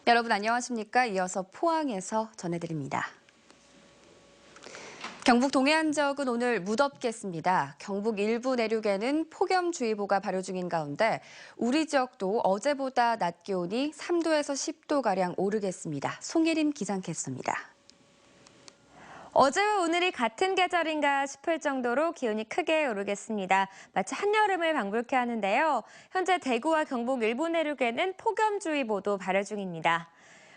여러분 안녕하십니까? 이어서 포항에서 전해드립니다. 경북 동해안 지역은 오늘 무덥겠습니다. 경북 일부 내륙에는 폭염주의보가 발효 중인 가운데 우리 지역도 어제보다 낮 기온이 3도에서 10도가량 오르겠습니다. 송예림 기상 캐스터입니다. 어제와 오늘이 같은 계절인가 싶을 정도로 기온이 크게 오르겠습니다. 마치 한여름을 방불케 하는데요. 현재 대구와 경북 일부 내륙에는 폭염주의보도 발효 중입니다.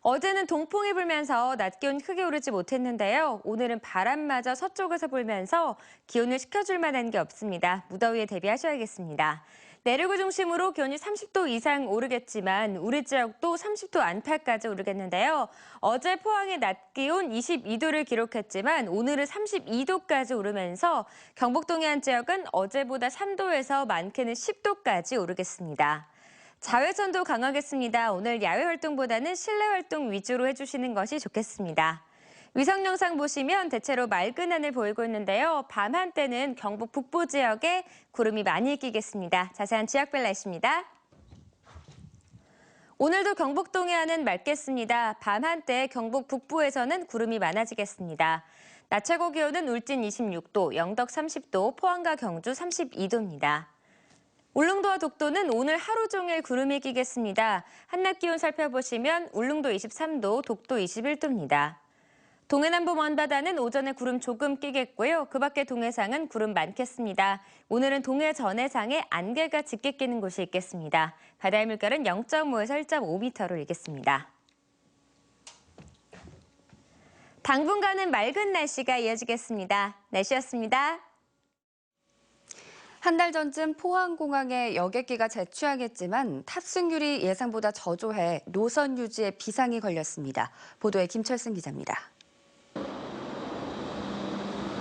어제는 동풍이 불면서 낮 기온이 크게 오르지 못했는데요. 오늘은 바람마저 서쪽에서 불면서 기온을 식혀줄 만한 게 없습니다. 무더위에 대비하셔야겠습니다. 내륙을 중심으로 기온이 30도 이상 오르겠지만 우리 지역도 30도 안팎까지 오르겠는데요. 어제 포항의 낮 기온 22도를 기록했지만 오늘은 32도까지 오르면서 경북 동해안 지역은 어제보다 3도에서 많게는 10도까지 오르겠습니다. 자외선도 강하겠습니다. 오늘 야외 활동보다는 실내 활동 위주로 해주시는 것이 좋겠습니다. 위성 영상 보시면 대체로 맑은 하늘 보이고 있는데요. 밤 한때는 경북 북부 지역에 구름이 많이 끼겠습니다. 자세한 지역별 날씨입니다. 오늘도 경북 동해안은 맑겠습니다. 밤 한때 경북 북부에서는 구름이 많아지겠습니다. 낮 최고 기온은 울진 26도, 영덕 30도, 포항과 경주 32도입니다. 울릉도와 독도는 오늘 하루 종일 구름이 끼겠습니다. 한낮 기온 살펴보시면 울릉도 23도, 독도 21도입니다. 동해남부 먼바다는 오전에 구름 조금 끼겠고요. 그 밖에 동해상은 구름 많겠습니다. 오늘은 동해 전해상에 안개가 짙게 끼는 곳이 있겠습니다. 바다의 물결은 0.5에서 1.5m로 일겠습니다. 당분간은 맑은 날씨가 이어지겠습니다. 날씨였습니다. 한 달 전쯤 포항공항에 여객기가 재취하겠지만 탑승률이 예상보다 저조해 노선 유지에 비상이 걸렸습니다. 보도에 김철승 기자입니다.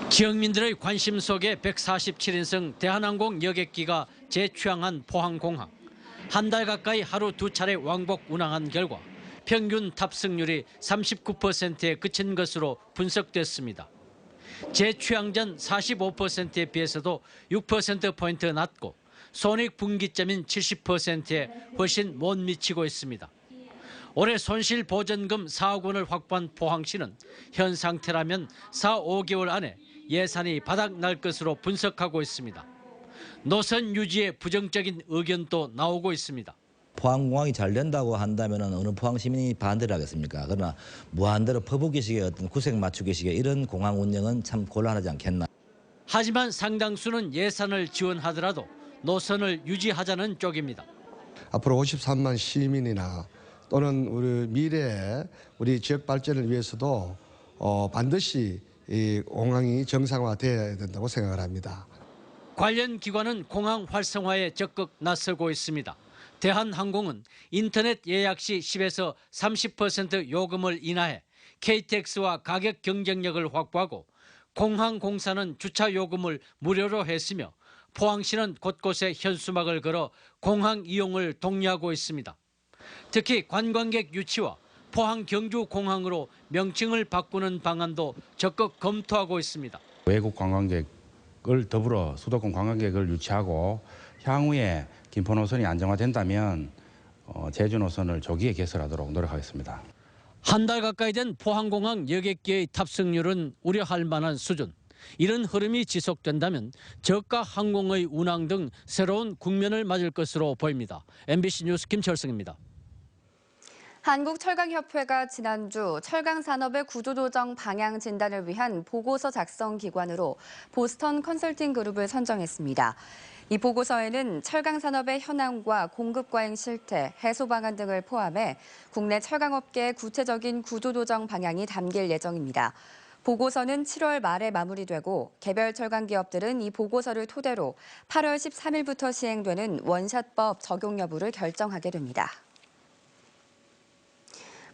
지역민들의 관심 속에 147인승 대한항공 여객기가 재취항한 포항공항. 한 달 가까이 하루 두 차례 왕복 운항한 결과 평균 탑승률이 39%에 그친 것으로 분석됐습니다. 재취항 전 45%에 비해서도 6%포인트 낮고 손익분기점인 70%에 훨씬 못 미치고 있습니다. 올해 손실보전금 4억 원을 확보한 포항시는 현 상태라면 4, 5개월 안에 예산이 바닥날 것으로 분석하고 있습니다. 노선 유지에 부정적인 의견도 나오고 있습니다. 포항공항이 잘 된다고 한다면 어느 포항 시민이 반대를 하겠습니까? 그러나 무한대로 퍼붓기식의 어떤 구색 맞추기식의 이런 공항 운영은 참 곤란하지 않겠나. 하지만 상당수는 예산을 지원하더라도 노선을 유지하자는 쪽입니다. 앞으로 53만 시민이나 또는 우리 미래에 우리 지역 발전을 위해서도 반드시 이 공항이 정상화돼야 된다고 생각을 합니다. 관련 기관은 공항 활성화에 적극 나서고 있습니다. 대한항공은 인터넷 예약 시 10에서 30% 요금을 인하해 KTX와 가격 경쟁력을 확보하고 공항공사는 주차 요금을 무료로 했으며 포항시는 곳곳에 현수막을 걸어 공항 이용을 독려하고 있습니다. 특히 관광객 유치와 포항 경주공항으로 명칭을 바꾸는 방안도 적극 검토하고 있습니다. 외국 관광객을 더불어 수도권 관광객을 유치하고 향후에 김포 노선이 안정화된다면 제주 노선을 조기에 개설하도록 노력하겠습니다. 한 달 가까이 된 포항공항 여객기의 탑승률은 우려할 만한 수준. 이런 흐름이 지속된다면 저가 항공의 운항 등 새로운 국면을 맞을 것으로 보입니다. MBC 뉴스 김철승입니다. 한국철강협회가 지난주 철강산업의 구조조정 방향 진단을 위한 보고서 작성 기관으로 보스턴 컨설팅 그룹을 선정했습니다. 이 보고서에는 철강산업의 현황과 공급 과잉 실태, 해소 방안 등을 포함해 국내 철강업계의 구체적인 구조조정 방향이 담길 예정입니다. 보고서는 7월 말에 마무리되고 개별 철강 기업들은 이 보고서를 토대로 8월 13일부터 시행되는 원샷법 적용 여부를 결정하게 됩니다.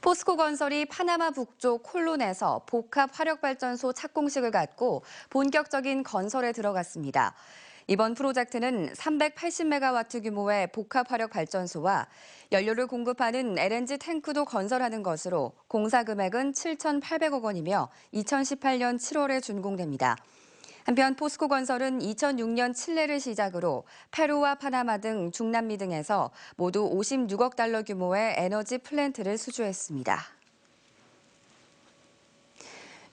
포스코 건설이 파나마 북쪽 콜론에서 복합 화력발전소 착공식을 갖고 본격적인 건설에 들어갔습니다. 이번 프로젝트는 380메가와트 규모의 복합 화력 발전소와 연료를 공급하는 LNG 탱크도 건설하는 것으로 공사 금액은 7,800억 원이며 2018년 7월에 준공됩니다. 한편 포스코건설은 2006년 칠레를 시작으로 페루와 파나마 등 중남미 등에서 모두 56억 달러 규모의 에너지 플랜트를 수주했습니다.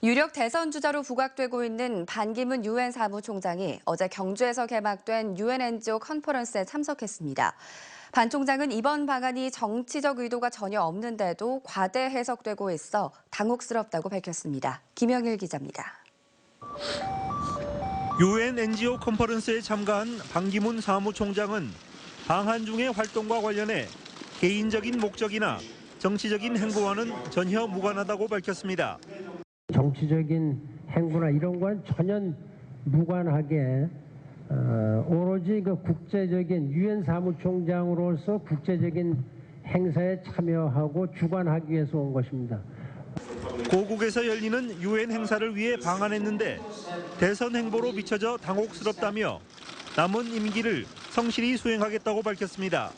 유력 대선 주자로 부각되고 있는 반기문 유엔 사무총장이 어제 경주에서 개막된 유엔 NGO 컨퍼런스에 참석했습니다. 반 총장은 이번 방안이 정치적 의도가 전혀 없는데도 과대 해석되고 있어 당혹스럽다고 밝혔습니다. 김영일 기자입니다. 유엔 NGO 컨퍼런스에 참가한 반기문 사무총장은 방한 중의 활동과 관련해 개인적인 목적이나 정치적인 행보와는 전혀 무관하다고 밝혔습니다. 정치적인 행보나 이런 건 전혀 무관하게 오로지 그 국제적인 유엔 사무총장으로서 국제적인 행사에 참여하고 주관하기 위해서 온 것입니다. 고국에서 열리는 유엔 행사를 위해 방한했는데 대선 행보로 비춰져 당혹스럽다며 남은 임기를 성실히 수행하겠다고 밝혔습니다.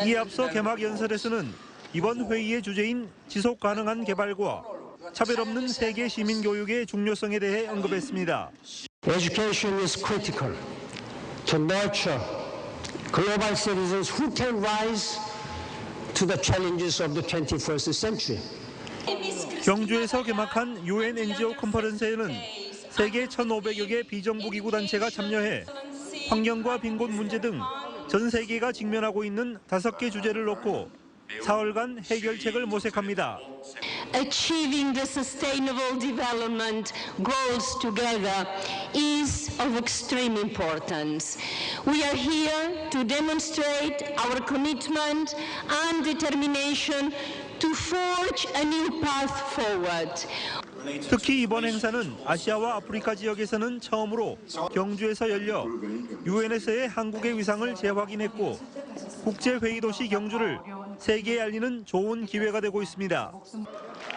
이에 앞서 개막 연설에서는 이번 회의의 주제인 지속 가능한 개발과 차별 없는 세계 시민 교육의 중요성에 대해 언급했습니다. Education is critical to nurture global citizens who can rise to the challenges of the 21st century. 경주에서 개막한 유엔 NGO 컨퍼런스에는 세계 1,500여 개 비정부기구 단체가 참여해 환경과 빈곤 문제 등 전 세계가 직면하고 있는 5개 주제를 놓고 사흘간 해결책을 모색합니다. Achieving the sustainable development goals together is of extreme importance. We are here to demonstrate our commitment and determination to forge a new path forward. 특히 이번 행사는 아시아와 아프리카 지역에서는 처음으로 경주에서 열려 유엔에서의 한국의 위상을 재확인했고 국제회의 도시 경주를 세계에 알리는 좋은 기회가 되고 있습니다.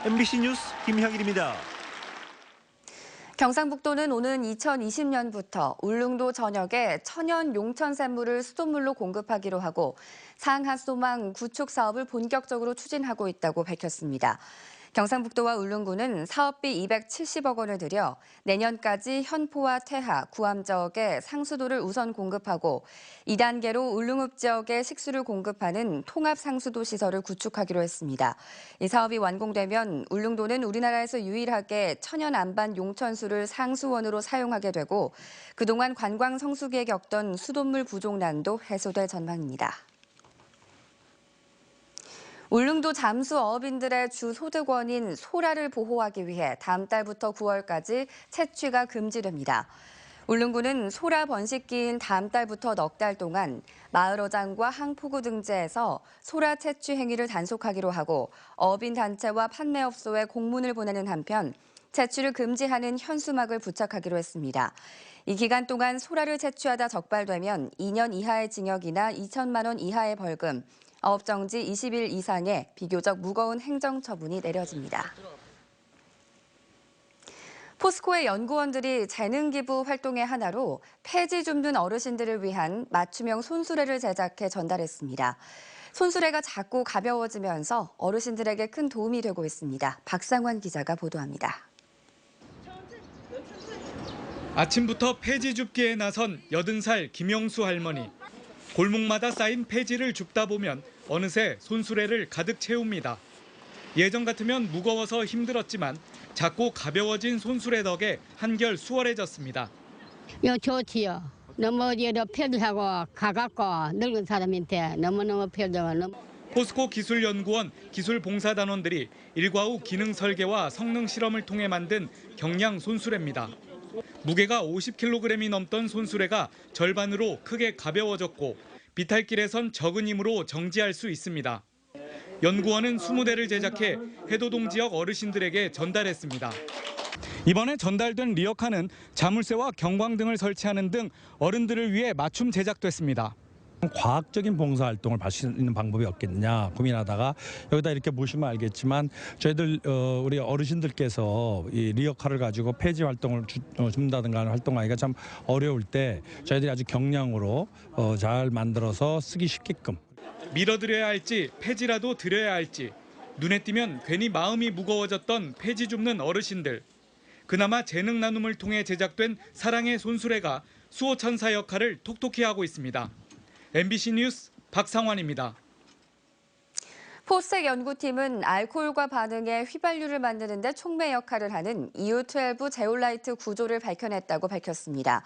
MBC 뉴스 김향일입니다. 경상북도는 오는 2020년부터 울릉도 전역에 천연 용천 샘물을 수돗물로 공급하기로 하고 상하소망 구축 사업을 본격적으로 추진하고 있다고 밝혔습니다. 경상북도와 울릉군은 사업비 270억 원을 들여 내년까지 현포와 태하, 구암 지역에 상수도를 우선 공급하고 2단계로 울릉읍 지역에 식수를 공급하는 통합 상수도 시설을 구축하기로 했습니다. 이 사업이 완공되면 울릉도는 우리나라에서 유일하게 천연 안반 용천수를 상수원으로 사용하게 되고 그동안 관광 성수기에 겪던 수돗물 부족난도 해소될 전망입니다. 울릉도 잠수 어업인들의 주 소득원인 소라를 보호하기 위해 다음 달부터 9월까지 채취가 금지됩니다. 울릉군은 소라 번식기인 다음 달부터 넉 달 동안 마을어장과 항포구 등지에서 소라 채취 행위를 단속하기로 하고 어업인 단체와 판매업소에 공문을 보내는 한편 채취를 금지하는 현수막을 부착하기로 했습니다. 이 기간 동안 소라를 채취하다 적발되면 2년 이하의 징역이나 2천만 원 이하의 벌금, 어업정지 20일 이상의 비교적 무거운 행정처분이 내려집니다. 포스코의 연구원들이 재능기부 활동의 하나로 폐지 줍는 어르신들을 위한 맞춤형 손수레를 제작해 전달했습니다. 손수레가 작고 가벼워지면서 어르신들에게 큰 도움이 되고 있습니다. 박상환 기자가 보도합니다. 아침부터 폐지 줍기에 나선 80살 김영수 할머니. 골목마다 쌓인 폐지를 줍다 보면 어느새 손수레를 가득 채웁니다. 예전 같으면 무거워서 힘들었지만 작고 가벼워진 손수레 덕에 한결 수월해졌습니다. 좋지요. 너무 편하고 가깝고 늙은 사람한테 너무너무 편하고. 포스코 기술연구원 기술봉사단원들이 일과 후 기능 설계와 성능 실험을 통해 만든 경량 손수레입니다. 무게가 50kg이 넘던 손수레가 절반으로 크게 가벼워졌고 비탈길에선 적은 힘으로 정지할 수 있습니다. 연구원은 20대를 제작해 해도동 지역 어르신들에게 전달했습니다. 이번에 전달된 리어카는 자물쇠와 경광등을 설치하는 등 어른들을 위해 맞춤 제작됐습니다. 과학적인 봉사활동을 할 수 있는 방법이 없겠느냐 고민하다가 여기다 이렇게 보시면 알겠지만 저희들 우리 어르신들께서 이 리어카를 가지고 폐지 활동을 준다든가 하는 활동하기가 참 어려울 때 저희들이 아주 경량으로 잘 만들어서 쓰기 쉽게끔. 밀어드려야 할지 폐지라도 드려야 할지 눈에 띄면 괜히 마음이 무거워졌던 폐지 줍는 어르신들. 그나마 재능 나눔을 통해 제작된 사랑의 손수레가 수호천사 역할을 톡톡히 하고 있습니다. MBC 뉴스 박상환입니다. 포스텍 연구팀은 알코올과 반응해 휘발유를 만드는 데 촉매 역할을 하는 EU12 제올라이트 구조를 밝혀냈다고 밝혔습니다.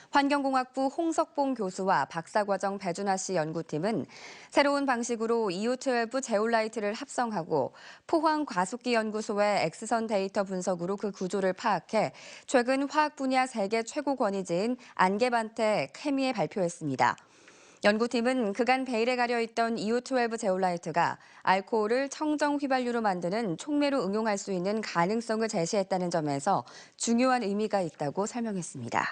환경공학부 홍석봉 교수와 박사과정 배준하 씨 연구팀은 새로운 방식으로 EU12 제올라이트를 합성하고 포항과속기연구소의 X선 데이터 분석으로 그 구조를 파악해 최근 화학 분야 세계 최고 권위지인 안개반테 케미에 발표했습니다. 연구팀은 그간 베일에 가려있던 EU12 제올라이트가 알코올을 청정 휘발유로 만드는 촉매로 응용할 수 있는 가능성을 제시했다는 점에서 중요한 의미가 있다고 설명했습니다.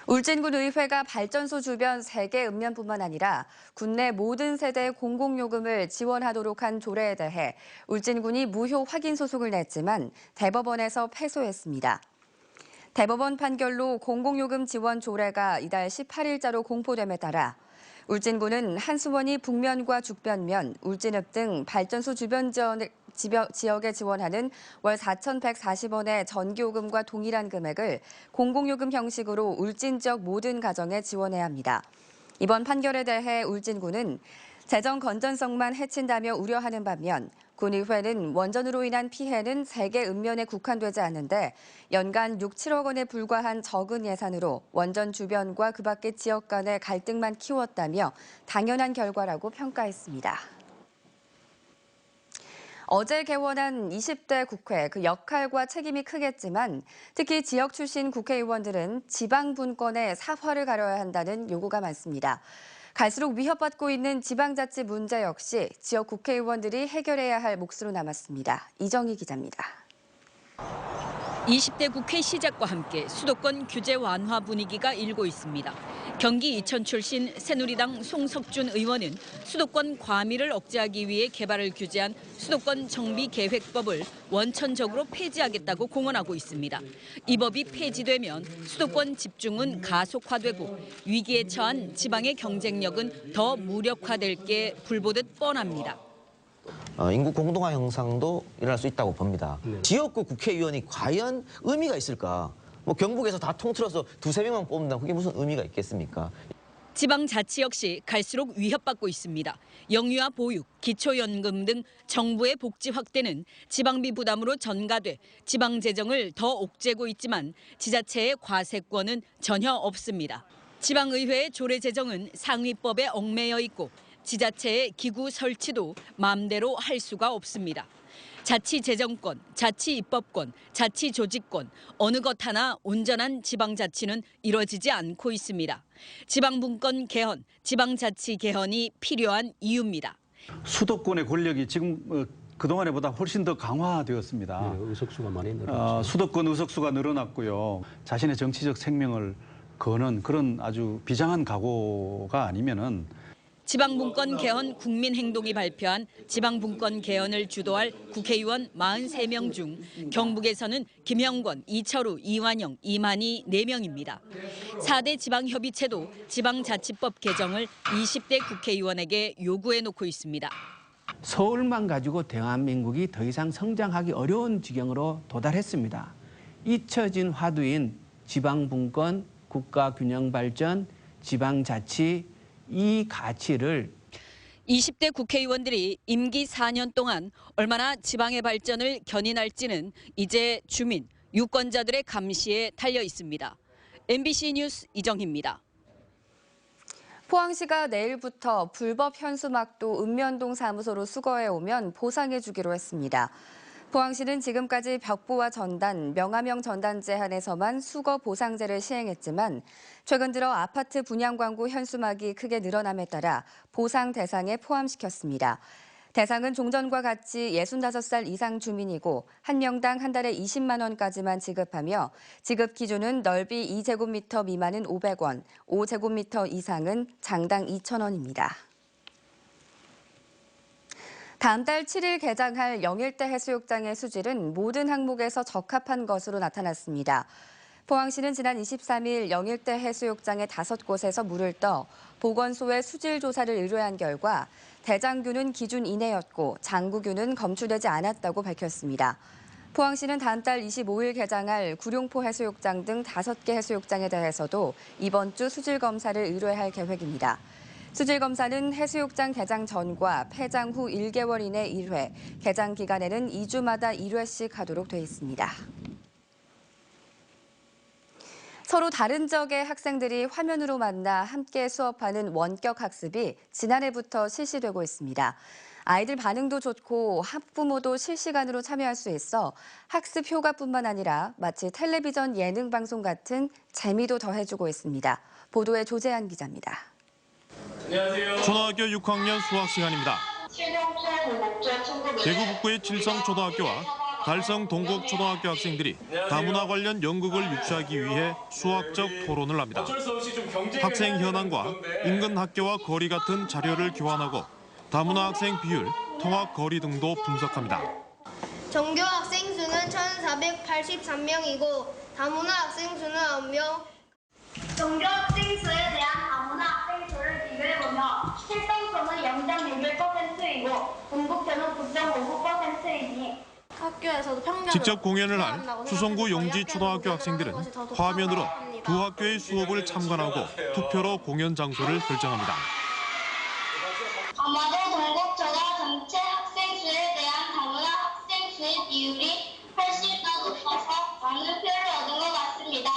울진군 의회가 발전소 주변 3개 읍면뿐만 아니라 군내 모든 세대의 공공요금을 지원하도록 한 조례에 대해 울진군이 무효 확인 소송을 냈지만 대법원에서 패소했습니다. 대법원 판결로 공공요금 지원 조례가 이달 18일자로 공포됨에 따라 울진군은 한수원이 북면과 죽변면, 울진읍 등 발전소 주변 지역에 지원하는 월 4,140원의 전기요금과 동일한 금액을 공공요금 형식으로 울진 지역 모든 가정에 지원해야 합니다. 이번 판결에 대해 울진군은 재정 건전성만 해친다며 우려하는 반면 군의회는 원전으로 인한 피해는 세계 읍면에 국한되지 않는데 연간 6, 7억 원에 불과한 적은 예산으로 원전 주변과 그 밖의 지역 간의 갈등만 키웠다며 당연한 결과라고 평가했습니다. 어제 개원한 20대 국회, 그 역할과 책임이 크겠지만 특히 지역 출신 국회의원들은 지방 분권에 사활을 가려야 한다는 요구가 많습니다. 갈수록 위협받고 있는 지방자치 문제 역시 지역 국회의원들이 해결해야 할 몫으로 남았습니다. 이정희 기자입니다. 20대 국회 시작과 함께 수도권 규제 완화 분위기가 일고 있습니다. 경기 이천 출신 새누리당 송석준 의원은 수도권 과밀을 억제하기 위해 개발을 규제한 수도권 정비계획법을 원천적으로 폐지하겠다고 공언하고 있습니다. 이 법이 폐지되면 수도권 집중은 가속화되고 위기에 처한 지방의 경쟁력은 더 무력화될 게 불보듯 뻔합니다. 인구 공동화 형상도 일어날 수 있다고 봅니다. 지역구 국회의원이 과연 의미가 있을까? 뭐 경북에서 다 통틀어서 2-3명만 뽑는다. 그게 무슨 의미가 있겠습니까? 지방자치 역시 갈수록 위협받고 있습니다. 영유아 보육, 기초연금 등 정부의 복지 확대는 지방비 부담으로 전가돼 지방 재정을 더 옥죄고 있지만 지자체의 과세권은 전혀 없습니다. 지방의회의 조례 제정은 상위법에 얽매여 있고 지자체의 기구 설치도 마음대로 할 수가 없습니다. 자치재정권, 자치입법권, 자치조직권 어느 것 하나 온전한 지방자치는 이뤄지지 않고 있습니다. 지방분권 개헌, 지방자치 개헌이 필요한 이유입니다. 수도권의 권력이 지금 그동안에보다 훨씬 더 강화되었습니다. 네, 의석수가 많이 늘었죠. 수도권 의석수가 늘어났고요. 자신의 정치적 생명을 거는 그런 아주 비장한 각오가 아니면은 지방분권 개헌 국민행동이 발표한 지방분권 개헌을 주도할 국회의원 43명 중 경북에서는 김영권, 이철우, 이완영, 이만희 4명입니다. 4대 지방협의체도 지방자치법 개정을 20대 국회의원에게 요구해놓고 있습니다. 서울만 가지고 대한민국이 더 이상 성장하기 어려운 지경으로 도달했습니다. 잊혀진 화두인 지방분권, 국가균형발전, 지방자치 이 가치를 20대 국회의원들이 임기 4년 동안 얼마나 지방의 발전을 견인할지는 이제 주민, 유권자들의 감시에 달려 있습니다. MBC 뉴스 이정희입니다. 포항시가 내일부터 불법 현수막도 읍면동 사무소로 수거해 오면 보상해 주기로 했습니다. 포항시는 지금까지 벽보와 전단, 명화명 전단 제한에서만 수거 보상제를 시행했지만 최근 들어 아파트 분양 광고 현수막이 크게 늘어남에 따라 보상 대상에 포함시켰습니다. 대상은 종전과 같이 65살 이상 주민이고 한 명당 한 달에 20만 원까지만 지급하며 지급 기준은 넓이 2제곱미터 미만은 500원, 5제곱미터 이상은 장당 2,000원입니다. 다음 달 7일 개장할 영일대 해수욕장의 수질은 모든 항목에서 적합한 것으로 나타났습니다. 포항시는 지난 23일 영일대 해수욕장의 5곳에서 물을 떠 보건소에 수질 조사를 의뢰한 결과 대장균은 기준 이내였고 장구균은 검출되지 않았다고 밝혔습니다. 포항시는 다음 달 25일 개장할 구룡포 해수욕장 등 5개 해수욕장에 대해서도 이번 주 수질 검사를 의뢰할 계획입니다. 수질 검사는 해수욕장 개장 전과 폐장 후 1개월 이내 1회, 개장 기간에는 2주마다 1회씩 하도록 돼 있습니다. 서로 다른 지역의 학생들이 화면으로 만나 함께 수업하는 원격 학습이 지난해부터 실시되고 있습니다. 아이들 반응도 좋고 학부모도 실시간으로 참여할 수 있어 학습 효과뿐만 아니라 마치 텔레비전 예능 방송 같은 재미도 더해주고 있습니다. 보도에 조재한 기자입니다. 안녕하세요. 초등학교 6학년 수학 시간입니다. 대구 북구의 칠성초등학교와 달성 동국초등학교 학생들이 다문화 관련 연극을 유치하기 위해 수학적 토론을 합니다. 학생 현황과 인근 학교와 거리 같은 자료를 교환하고 다문화 학생 비율, 통학 거리 등도 분석합니다. 전교 학생 수는 1,483명이고 다문화 학생 수는 9명. 전교 학생 수에 대한 다문화 학생 수를 비교해보면 실생수는 0.61%이고 분국표는 9.59%이니 학교에서도 평균 직접 공연을 할 수성구 용지초등학교 학생들은 화면으로 두 학교의 수업을 참관하고 투표로 공연 장소를 결정합니다. 아마도 동국초가 전체 학생 수에 대한 다문화 학생 수의 비율이 훨씬 더 높아서 많은 표를 얻은 것 같습니다.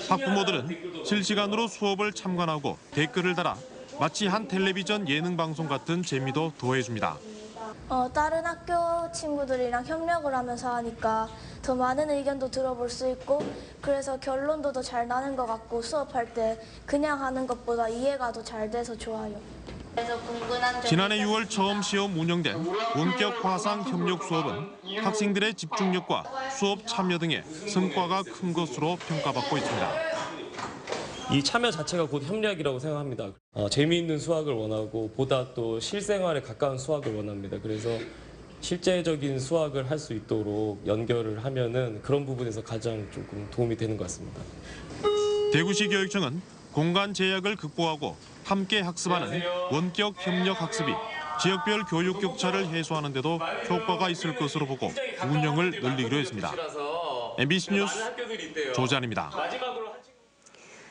학부모들은 실시간으로 수업을 참관하고 댓글을 달아 마치 한 텔레비전 예능 방송 같은 재미도 더해줍니다. 다른 학교 친구들이랑 협력을 하면서 하니까 더 많은 의견도 들어볼 수 있고 그래서 결론도 더 잘 나는 것 같고 수업할 때 그냥 하는 것보다 이해가 더 잘 돼서 좋아요. 지난해 6월 처음 시험 운영된 원격 화상 협력 수업은 학생들의 집중력과 수업 참여 등의 성과가 큰 것으로 평가받고 있습니다. 이 참여 자체가 곧 협력이라고 생각합니다. 재미있는 수학을 원하고 보다 또 실생활에 가까운 수학을 원합니다. 그래서 실제적인 수학을 할 수 있도록 연결을 하면은 그런 부분에서 가장 조금 도움이 되는 것 같습니다. 대구시 교육청은 공간 제약을 극복하고 함께 학습하는 원격 협력 학습이 지역별 교육 격차를 해소하는 데도 효과가 있을 것으로 보고 운영을 늘리기로 했습니다. MBC 뉴스 조재한입니다.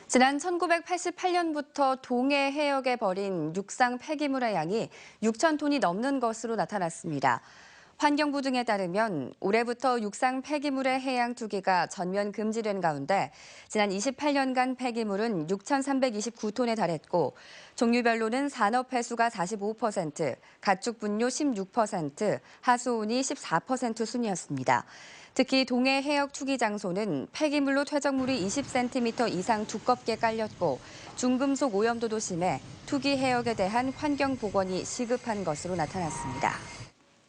지난 1988년부터 동해 해역에 버린 육상 폐기물의 양이 6천 톤이 넘는 것으로 나타났습니다. 환경부 등에 따르면 올해부터 육상 폐기물의 해양 투기가 전면 금지된 가운데 지난 28년간 폐기물은 6,329톤에 달했고 종류별로는 산업 폐수가 45%, 가축 분뇨 16%, 하수온이 14% 순이었습니다. 특히 동해 해역 투기 장소는 폐기물로 퇴적물이 20cm 이상 두껍게 깔렸고 중금속 오염도도 심해 투기 해역에 대한 환경 복원이 시급한 것으로 나타났습니다.